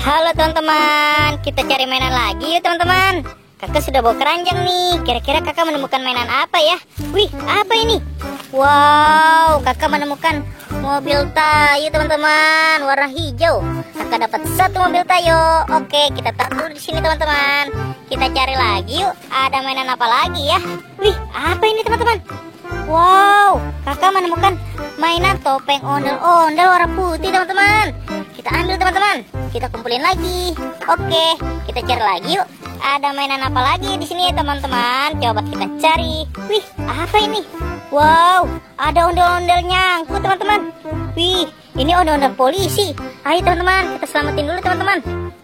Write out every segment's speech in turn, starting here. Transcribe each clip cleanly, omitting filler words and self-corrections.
Halo teman-teman, kita cari mainan lagi yuk teman-teman. Kakak sudah bawa keranjang nih. Kira-kira kakak menemukan mainan apa ya? Wih, apa ini? Wow, kakak menemukan mobil Tayo teman-teman, warna hijau. Kakak dapat satu mobil Tayo. Oke, kita taruh dulu di sini teman-teman. Kita cari lagi yuk. Ada mainan apa lagi ya? Wih, apa ini teman-teman? Wow, kakak menemukan mainan topeng ondel-ondel warna putih teman-teman. Kita ambil teman-teman. Kita kumpulin lagi. Oke, kita cari lagi yuk. Ada mainan apa lagi di sini ya teman-teman? Coba kita cari. Wih, apa ini? Wow, ada ondel-ondel nyangkut teman-teman. Wih, ini ondel-ondel polisi. Ayo teman-teman, kita selamatin dulu teman-teman.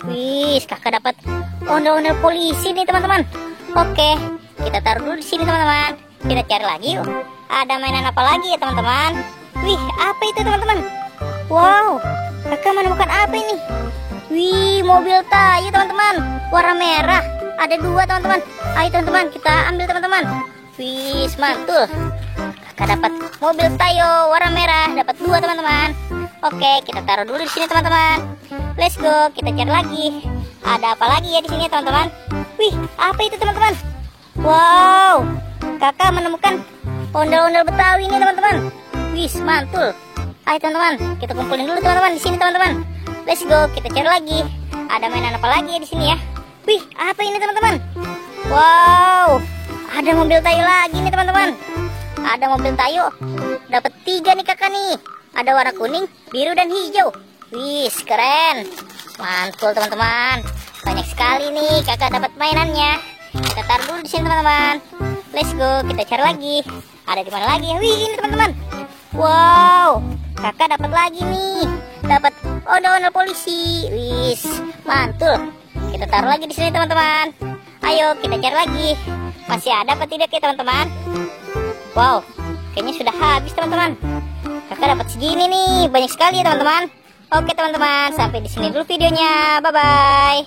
Wih, kakak dapat ondel-ondel polisi nih teman-teman. Oke, kita taruh dulu di sini teman-teman. Kita cari lagi yuk. Ada mainan apa lagi ya teman-teman? Wih, apa itu teman-teman? Wow, kakak menemukan apa ini? Wih, mobil Tayo teman-teman, warna merah. Ada dua teman-teman. Ayo teman-teman, kita ambil teman-teman. Wih, mantul. Kakak dapat mobil Tayo warna merah, dapat dua teman-teman. Oke, kita taruh dulu di sini teman-teman. Let's go, kita cari lagi. Ada apa lagi ya di sini teman-teman? Wih, apa itu teman-teman? Wow, kakak menemukan ondel-ondel Betawi ini teman-teman. Wih, mantul. Ayo teman-teman, kita kumpulin dulu teman-teman di sini teman-teman. Let's go, kita cari lagi. Ada mainan apa lagi ya di sini ya? Wih, apa ini teman-teman? Wow, ada mobil Tayo lagi nih teman-teman. Ada mobil Tayo. Dapat 3 nih kakak nih. Ada warna kuning, biru dan hijau. Wih, keren. Mantul teman-teman. Banyak sekali nih kakak dapat mainannya. Kita taruh dulu di sini teman-teman. Let's go, kita cari lagi. Ada di mana lagi? Wih, ini teman-teman. Wow, kakak dapat lagi nih. Dapat ondel-ondel polisi. Wis, mantul. Kita taruh lagi di sini teman-teman. Ayo kita cari lagi. Masih ada apa tidak ya teman-teman? Wow, kayaknya sudah habis teman-teman. Kakak dapat segini nih, banyak sekali ya teman-teman. Oke teman-teman, sampai di sini dulu videonya. Bye bye.